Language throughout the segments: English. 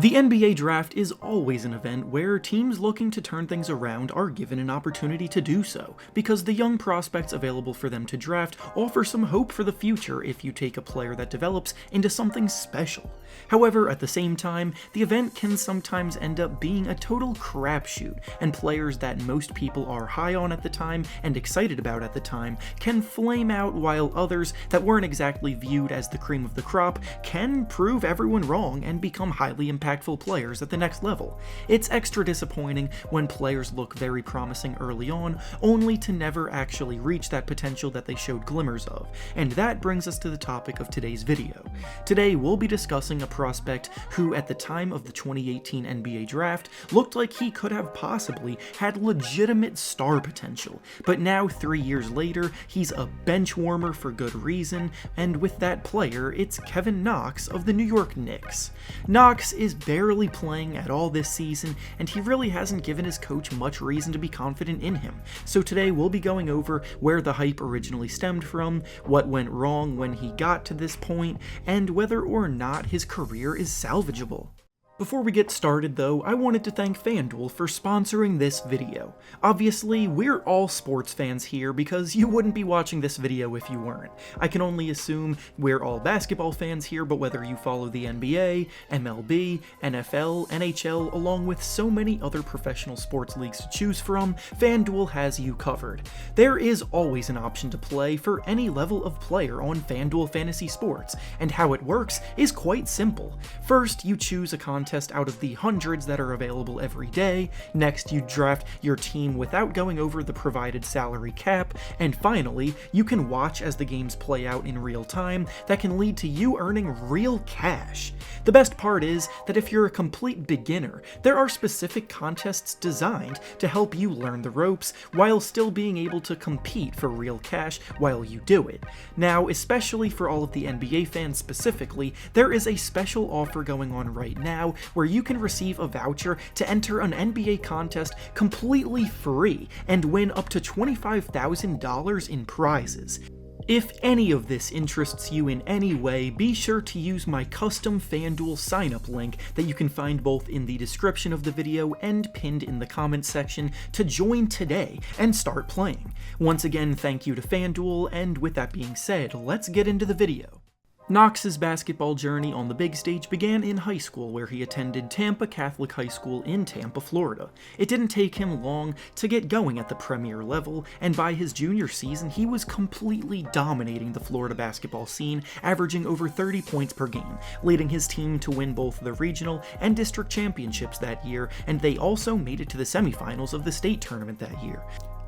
The NBA draft is always an event where teams looking to turn things around are given an opportunity to do so, because the young prospects available for them to draft offer some hope for the future if you take a player that develops into something special. However, at the same time, the event can sometimes end up being a total crapshoot, and players that most people are high on at the time and excited about at the time can flame out, while others that weren't exactly viewed as the cream of the crop can prove everyone wrong and become highly impactful players at the next level. It's extra disappointing when players look very promising early on, only to never actually reach that potential that they showed glimmers of, and that brings us to the topic of today's video. Today we'll be discussing a prospect who, at the time of the 2018 NBA draft, looked like he could have possibly had legitimate star potential, but now 3 years later, he's a bench warmer for good reason, and with that player, it's Kevin Knox of the New York Knicks. Knox is barely playing at all this season, and he really hasn't given his coach much reason to be confident in him, so today we'll be going over where the hype originally stemmed from, what went wrong when he got to this point, and whether or not his career is salvageable. Before we get started though, I wanted to thank FanDuel for sponsoring this video. Obviously, we're all sports fans here because you wouldn't be watching this video if you weren't. I can only assume we're all basketball fans here, but whether you follow the NBA, MLB, NFL, NHL, along with so many other professional sports leagues to choose from, FanDuel has you covered. There is always an option to play for any level of player on FanDuel Fantasy Sports, and how it works is quite simple. First, you choose a contest out of the hundreds that are available every day. Next, you draft your team without going over the provided salary cap, and finally, you can watch as the games play out in real time that can lead to you earning real cash. The best part is that if you're a complete beginner, there are specific contests designed to help you learn the ropes while still being able to compete for real cash while you do it. Now, especially for all of the NBA fans specifically, there is a special offer going on right now where you can receive a voucher to enter an NBA contest completely free and win up to $25,000 in prizes. If any of this interests you in any way, be sure to use my custom FanDuel sign-up link that you can find both in the description of the video and pinned in the comments section to join today and start playing. Once again, thank you to FanDuel, and with that being said, let's get into the video. Knox's basketball journey on the big stage began in high school, where he attended Tampa Catholic High School in Tampa, Florida. It didn't take him long to get going at the premier level, and by his junior season, he was completely dominating the Florida basketball scene, averaging over 30 points per game, leading his team to win both the regional and district championships that year, and they also made it to the semifinals of the state tournament that year.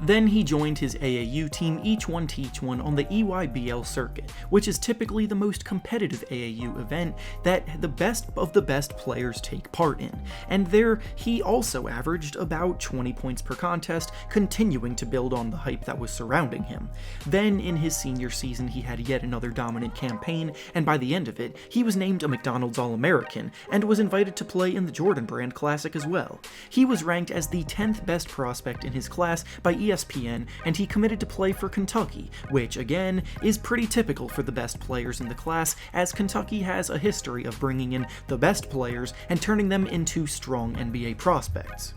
Then he joined his AAU team Each One Teach One on the EYBL circuit, which is typically the most competitive AAU event that the best of the best players take part in, and there he also averaged about 20 points per contest, continuing to build on the hype that was surrounding him. Then in his senior season he had yet another dominant campaign, and by the end of it, he was named a McDonald's All-American, and was invited to play in the Jordan Brand Classic as well. He was ranked as the 10th best prospect in his class by ESPN, and he committed to play for Kentucky, which again is pretty typical for the best players in the class, as Kentucky has a history of bringing in the best players and turning them into strong NBA prospects.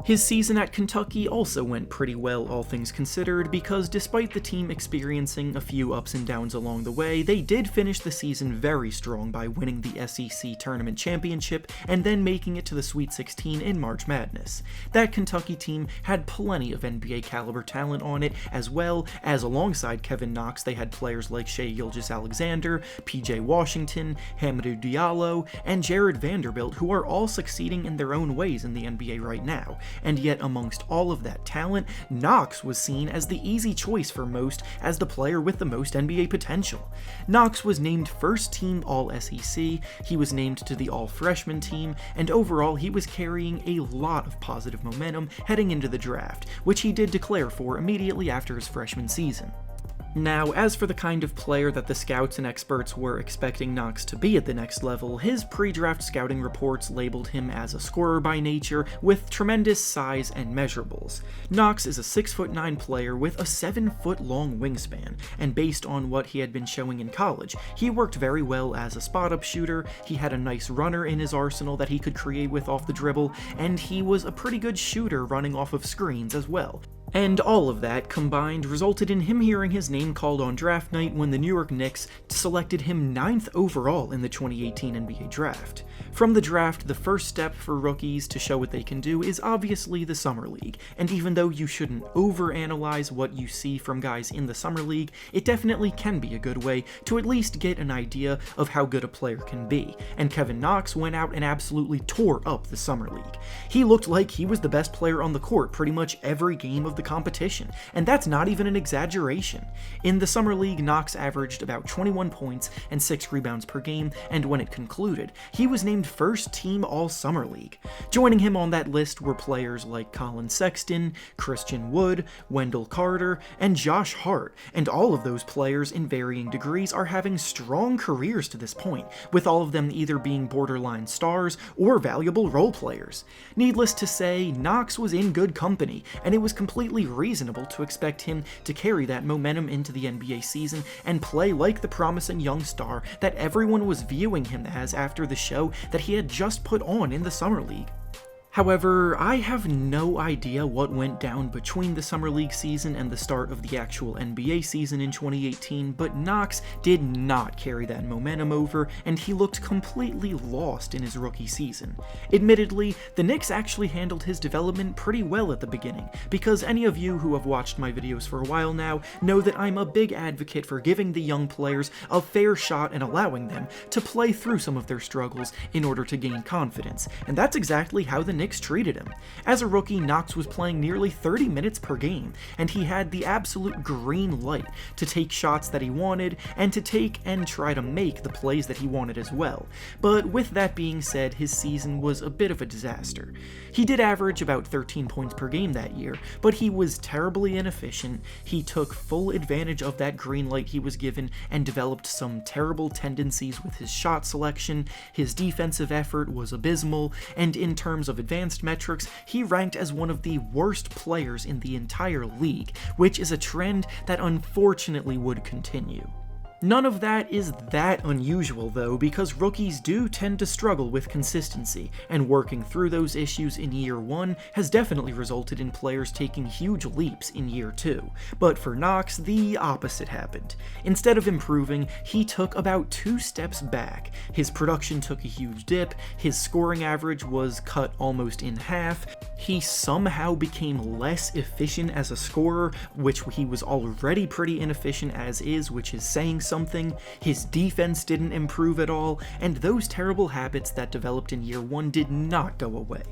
His season at Kentucky also went pretty well, all things considered, because despite the team experiencing a few ups and downs along the way, they did finish the season very strong by winning the SEC Tournament Championship and then making it to the Sweet 16 in March Madness. That Kentucky team had plenty of NBA caliber talent on it, as well as alongside Kevin Knox they had players like Shai Gilgeous-Alexander, PJ Washington, Hamidou Diallo, and Jared Vanderbilt, who are all succeeding in their own ways in the NBA right now. And yet amongst all of that talent, Knox was seen as the easy choice for most as the player with the most NBA potential. Knox was named first team All-SEC, he was named to the All-Freshman team, and overall he was carrying a lot of positive momentum heading into the draft, which he did declare for immediately after his freshman season. Now, as for the kind of player that the scouts and experts were expecting Knox to be at the next level, his pre-draft scouting reports labeled him as a scorer by nature with tremendous size and measurables. Knox is a 6'9" player with a 7-foot-long wingspan, and based on what he had been showing in college, he worked very well as a spot-up shooter, he had a nice runner in his arsenal that he could create with off the dribble, and he was a pretty good shooter running off of screens as well. And all of that combined resulted in him hearing his name called on draft night when the New York Knicks selected him 9th overall in the 2018 NBA draft. From the draft, the first step for rookies to show what they can do is obviously the Summer League, and even though you shouldn't overanalyze what you see from guys in the Summer League, it definitely can be a good way to at least get an idea of how good a player can be, and Kevin Knox went out and absolutely tore up the Summer League. He looked like he was the best player on the court pretty much every game of the competition, and that's not even an exaggeration. In the Summer League, Knox averaged about 21 points and 6 rebounds per game, and when it concluded, he was named first team All-Summer League. Joining him on that list were players like Colin Sexton, Christian Wood, Wendell Carter, and Josh Hart, and all of those players in varying degrees are having strong careers to this point, with all of them either being borderline stars or valuable role players. Needless to say, Knox was in good company, and it was completely reasonable to expect him to carry that momentum into the NBA season and play like the promising young star that everyone was viewing him as after the show that he had just put on in the Summer League. However, I have no idea what went down between the Summer League season and the start of the actual NBA season in 2018, but Knox did not carry that momentum over, and he looked completely lost in his rookie season. Admittedly, the Knicks actually handled his development pretty well at the beginning, because any of you who have watched my videos for a while now know that I'm a big advocate for giving the young players a fair shot and allowing them to play through some of their struggles in order to gain confidence, and that's exactly how the Knicks treated him. As a rookie, Knox was playing nearly 30 minutes per game, and he had the absolute green light to take shots that he wanted, and to take and try to make the plays that he wanted as well. But with that being said, his season was a bit of a disaster. He did average about 13 points per game that year, but he was terribly inefficient. He took full advantage of that green light he was given and developed some terrible tendencies with his shot selection. His defensive effort was abysmal, and in terms of advanced metrics, he ranked as one of the worst players in the entire league, which is a trend that unfortunately would continue. None of that is that unusual though, because rookies do tend to struggle with consistency, and working through those issues in year 1 has definitely resulted in players taking huge leaps in year 2. But for Knox, the opposite happened. Instead of improving, he took about 2 steps back. His production took a huge dip, his scoring average was cut almost in half, he somehow became less efficient as a scorer, which he was already pretty inefficient as is, which is saying something. His defense didn't improve at all, and those terrible habits that developed in year 1 did not go away.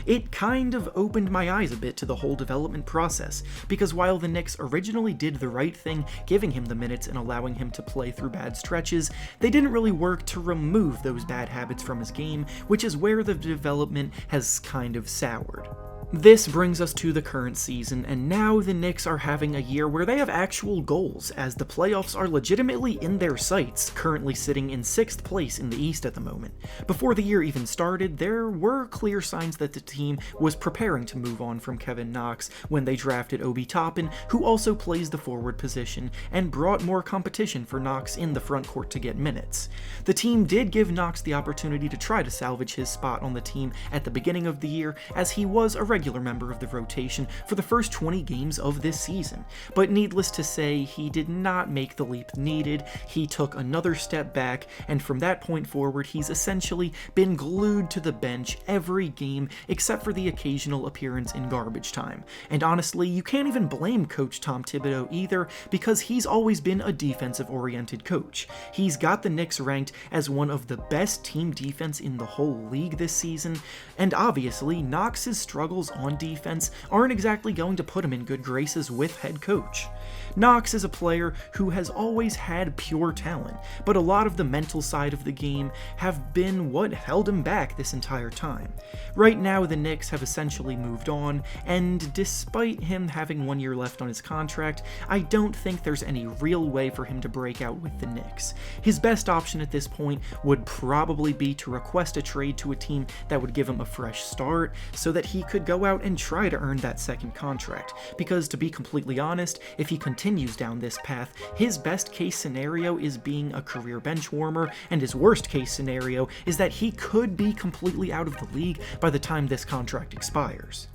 It kind of opened my eyes a bit to the whole development process, because while the Knicks originally did the right thing, giving him the minutes and allowing him to play through bad stretches, they didn't really work to remove those bad habits from his game, which is where the development has kind of soured. This brings us to the current season, and now the Knicks are having a year where they have actual goals, as the playoffs are legitimately in their sights, currently sitting in 6th place in the East at the moment. Before the year even started, there were clear signs that the team was preparing to move on from Kevin Knox when they drafted Obi Toppin, who also plays the forward position, and brought more competition for Knox in the front court to get minutes. The team did give Knox the opportunity to try to salvage his spot on the team at the beginning of the year, as he was a regular member of the rotation for the first 20 games of this season, but needless to say, he did not make the leap needed. He took another step back, and from that point forward, he's essentially been glued to the bench every game except for the occasional appearance in garbage time. And honestly, you can't even blame Coach Tom Thibodeau either, because he's always been a defensive-oriented coach. He's got the Knicks ranked as one of the best team defense in the whole league this season, and obviously, Knox's struggles on defense aren't exactly going to put him in good graces with head coach. Knox is a player who has always had pure talent, but a lot of the mental side of the game have been what held him back this entire time. Right now, the Knicks have essentially moved on, and despite him having 1 year left on his contract, I don't think there's any real way for him to break out with the Knicks. His best option at this point would probably be to request a trade to a team that would give him a fresh start so that he could go out and try to earn that second contract, because to be completely honest, if he continues down this path, his best case scenario is being a career bench warmer, and his worst case scenario is that he could be completely out of the league by the time this contract expires.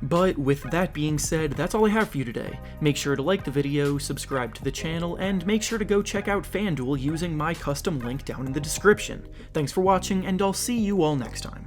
But with that being said, that's all I have for you today. Make sure to like the video, subscribe to the channel, and make sure to go check out FanDuel using my custom link down in the description. Thanks for watching, and I'll see you all next time.